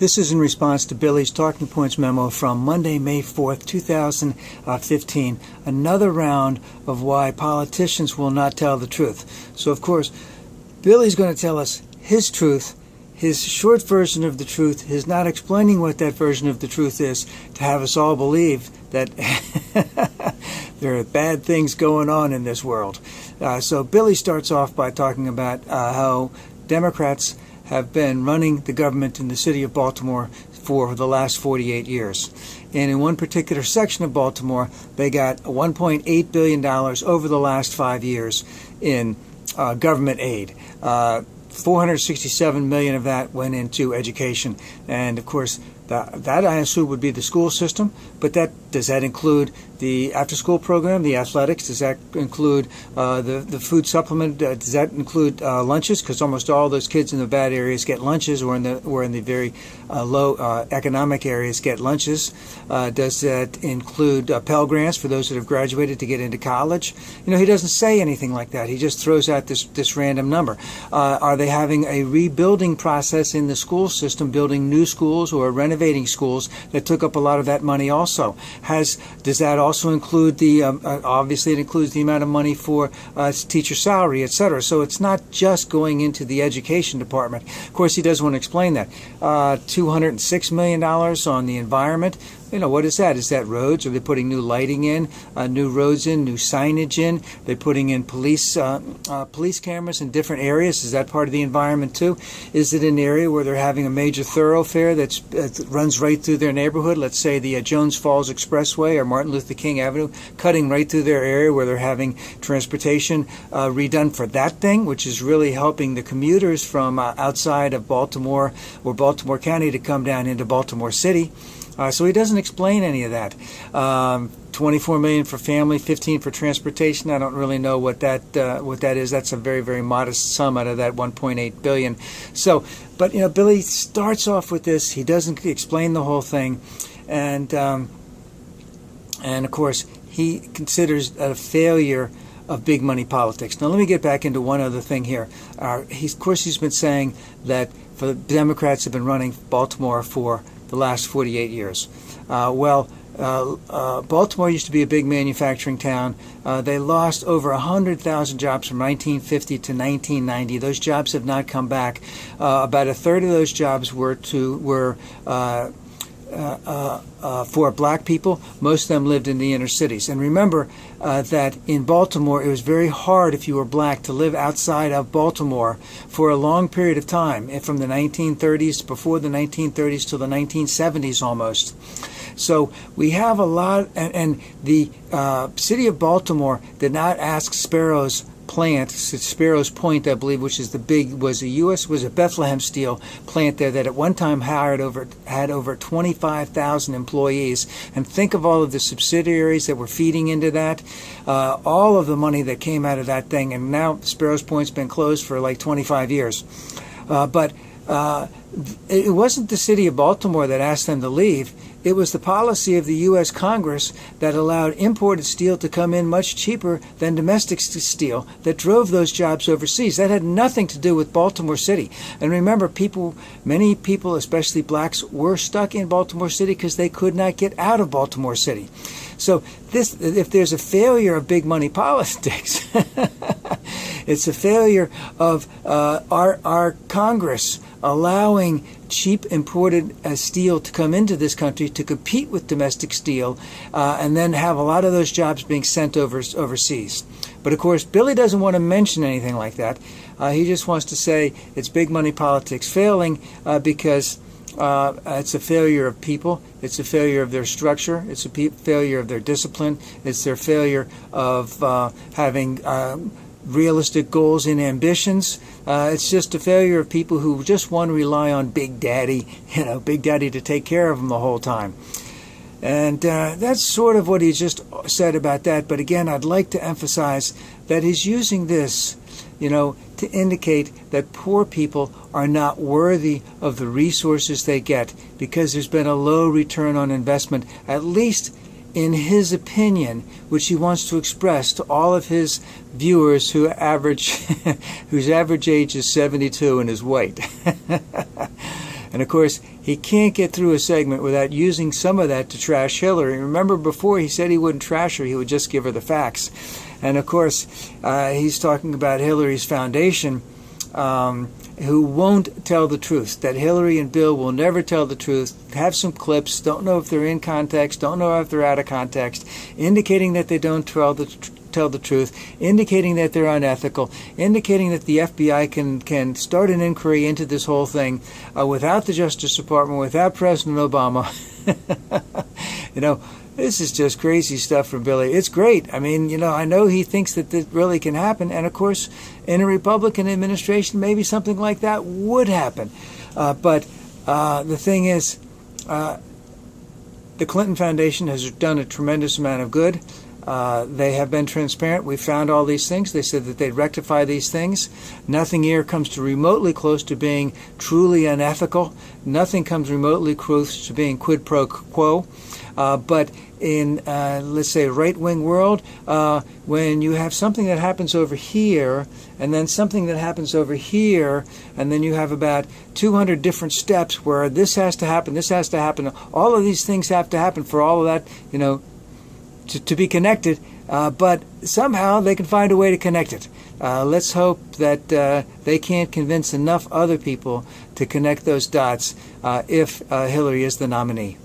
This is in response to Billy's Talking Points memo from Monday, May 4th, 2015, another round of why politicians will not tell the truth. So, of course, Billy's going to tell us his truth, his short version of the truth, his not explaining what that version of the truth is, to have us all believe that there are bad things going on in this world. So Billy starts off by talking about how Democrats have been running the government in the city of Baltimore for the last 48 years. And in one particular section of Baltimore, they got $1.8 billion over the last 5 years in government aid. 467 million of that went into education. And of course, that I assume would be the school system, but does that include the after-school program, the athletics? Does that include the food supplement? Does that include lunches? Because almost all those kids in the bad areas get lunches, or in the very low economic areas get lunches. Does that include Pell Grants for those that have graduated to get into college? He doesn't say anything like that. He just throws out this random number. Are they having a rebuilding process in the school system, building new schools or renovating schools that took up a lot of that money also? Does that also include obviously it includes the amount of money for teacher salary, etc. So it's not just going into the education department. Of course, he doesn't want to explain that. $206 million on the environment. What is that? Is that roads? Are they putting new lighting in, new roads in, new signage in? They're putting in police cameras in different areas. Is that part of the environment too? Is it an area where they're having a major thoroughfare that runs right through their neighborhood? Let's say the Jones Falls Expressway or Martin Luther King Avenue, cutting right through their area where they're having transportation redone for that thing, which is really helping the commuters from outside of Baltimore or Baltimore County to come down into Baltimore City. So he doesn't explain any of that. $24 million for family, $15 for transportation. I don't really know what that is. That's a very, very modest sum out of that $1.8 billion. So, but Billy starts off with this. He doesn't explain the whole thing, and of course he considers a failure of big money politics. Now let me get back into one other thing here. Of course he's been saying that the Democrats have been running Baltimore for the last 48 years. Baltimore used to be a big manufacturing town. They lost over 100,000 jobs from 1950 to 1990. Those jobs have not come back. About a third of those jobs were for black people. Most of them lived in the inner cities. And remember that in Baltimore, it was very hard if you were black to live outside of Baltimore for a long period of time, from the 1930s, before the 1930s to the 1970s almost. So we have a lot, and the city of Baltimore did not ask Sparrow's Point, I believe, which is was a Bethlehem Steel plant there that at one time had over 25,000 employees. And think of all of the subsidiaries that were feeding into that, all of the money that came out of that thing. And now Sparrow's Point's been closed for like 25 years. But it wasn't the city of Baltimore that asked them to leave. It was the policy of the U.S. Congress that allowed imported steel to come in much cheaper than domestic steel that drove those jobs overseas. That had nothing to do with Baltimore City. And remember, many people, especially blacks, were stuck in Baltimore City because they could not get out of Baltimore City. So if there's a failure of big money politics, it's a failure of our Congress allowing cheap imported steel to come into this country to compete with domestic steel, and then have a lot of those jobs being sent overseas. But of course, Billy doesn't want to mention anything like that. He just wants to say it's big money politics failing because it's a failure of people. It's a failure of their structure. It's a failure of their discipline. It's their failure of having realistic goals and ambitions. It's just a failure of people who just want to rely on Big Daddy, Big Daddy to take care of them the whole time. And that's sort of what he just said about that. But again, I'd like to emphasize that he's using this, to indicate that poor people are not worthy of the resources they get because there's been a low return on investment, at least in his opinion, which he wants to express to all of his viewers whose average age is 72 and is white. And of course, he can't get through a segment without using some of that to trash Hillary. Remember before he said he wouldn't trash her, he would just give her the facts. And of course, he's talking about Hillary's foundation, who won't tell the truth, that Hillary and Bill will never tell the truth, have some clips, don't know if they're in context, don't know if they're out of context, indicating that they don't tell the truth, indicating that they're unethical, indicating that the FBI can start an inquiry into this whole thing without the Justice Department, without President Obama. You know, this is just crazy stuff from Billy. It's great. I mean, you know, I know he thinks that this really can happen. And, of course, in a Republican administration, maybe something like that would happen. But the thing is, the Clinton Foundation has done a tremendous amount of good. They have been transparent. We found all these things. They said that they'd rectify these things. Nothing here comes to remotely close to being truly unethical. Nothing comes remotely close to being quid pro quo. But in, let's say, right-wing world, when you have something that happens over here, and then something that happens over here, and then you have about 200 different steps where this has to happen, all of these things have to happen for all of that, you know, to be connected, but somehow they can find a way to connect it. Let's hope that they can't convince enough other people to connect those dots if Hillary is the nominee.